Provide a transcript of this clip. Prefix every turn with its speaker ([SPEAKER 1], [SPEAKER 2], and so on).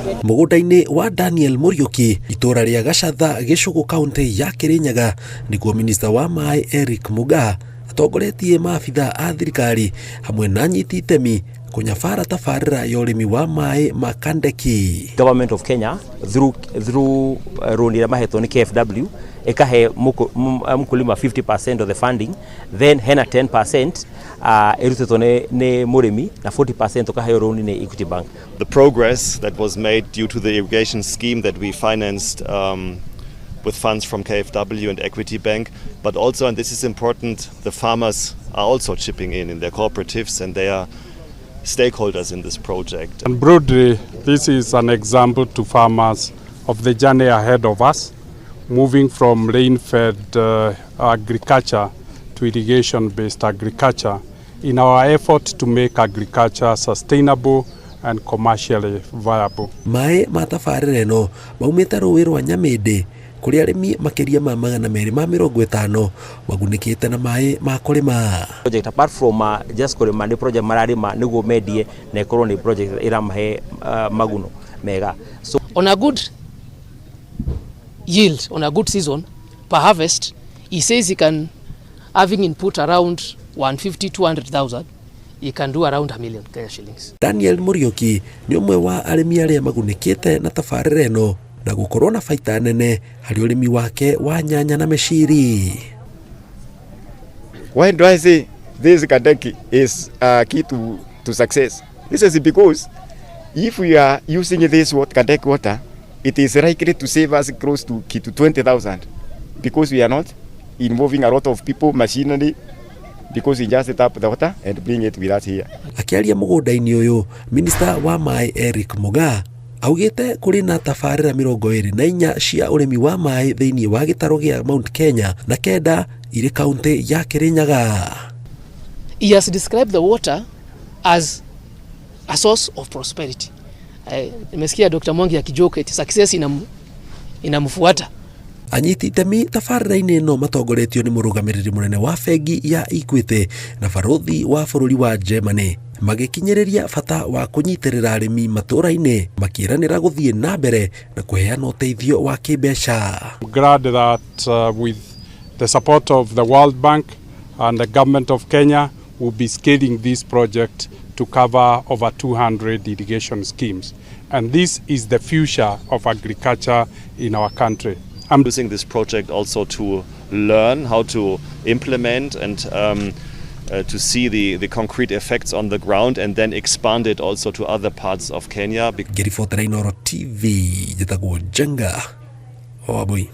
[SPEAKER 1] Mũgũnda-inĩ wa Daniel Muriuki, itora rĩa Gacatha gĩcũgũ kaunti ya Kirinyaga, nĩkuo minista wa maaĩ Eric Mugaa atongoretie maabitha a thirikari hamwe na anyiti itemi kũnyabara tabarĩra ya ũrĩmi wa maaĩ ma Kandeki.
[SPEAKER 2] Government of Kenya through loan ĩrĩa mahetwo nĩ KFW ikahe mkulima 50% of the funding, then hena 10% irutĩtwo nĩ mũrĩmi na 40% ukaheo loan nĩ Equity Bank.
[SPEAKER 3] The progress that was made due to the irrigation scheme that we financed with funds from KFW and Equity Bank, but also, and this is important, the farmers are also chipping in their cooperatives, and they are stakeholders in this project.
[SPEAKER 4] And broadly, this is an example to farmers of the journey ahead of us, moving from rain-fed agriculture to irrigation-based agriculture in our effort to make agriculture sustainable and commercially viable.
[SPEAKER 1] Maaĩ ma tabarĩra ĩno maumĩte rũĩ rwa Nyamĩndĩ, kũrĩa arĩmi makĩria ma 250 magunĩkĩte na maaĩ ma kũrĩma.
[SPEAKER 2] Project apart from just kũrĩma nĩ project mararĩma nĩguo mendie na ĩkorwo nĩ project ĩramahe maguno mega. So
[SPEAKER 5] on a good yield, on a good season per harvest, he says he can, having input around 150-200,000, he can do around 1 million Kenya shillings.
[SPEAKER 1] Daniel Muriuki nĩ ũmwe wa arĩmi arĩa magunĩkĩte na tabarĩra ĩno na gũkorwo na baita nene harĩ ũrĩmi wake wa nyanya na mĩciri.
[SPEAKER 6] Why do I say this Kandeki is key to success? This is because if we are using this Kandeki water, it is likely to save us close to 20,000 because we are not involving a lot of people, machinery, because we just tap the water and bring it with us here.
[SPEAKER 1] Akĩaria mũgũnda-inĩ ũyũ, minista wa maaĩ Eric Mugaa augĩte kũrĩ na tabarĩra 24 cia ũrĩmi wa maaĩ thĩinĩ wa gĩtaro gĩa Mount Kenya na 9 irĩ kaunti ya Kirinyaga.
[SPEAKER 5] He has described the water as a source of prosperity. Nimesikia Dr. Mwangi akijoke eti success inamfuata.
[SPEAKER 1] Anyiti itemi tabarĩra-inĩ ĩno matongoretio nĩ mũrũgamĩrĩri mũnene wa bengi ya Equity na barothi wa bũrũri wa Germany, magĩkinyĩrĩria bata wa kũnyitĩrĩra arĩmi matũũra-inĩ, makĩĩranĩra gũthiĩ na mbere na kũheana ũteithio wa kĩmbeca.
[SPEAKER 4] I'm glad that with the support of the World Bank and the government of Kenya, we'll be scaling this project to cover over 200 irrigation schemes. And this is the future of agriculture in our country.
[SPEAKER 3] I'm using this project also to learn how to implement and to see the concrete effects on the ground and then expand it also to other parts of Kenya.
[SPEAKER 1] Thirikari TV, jitagwo Jenga Wabui.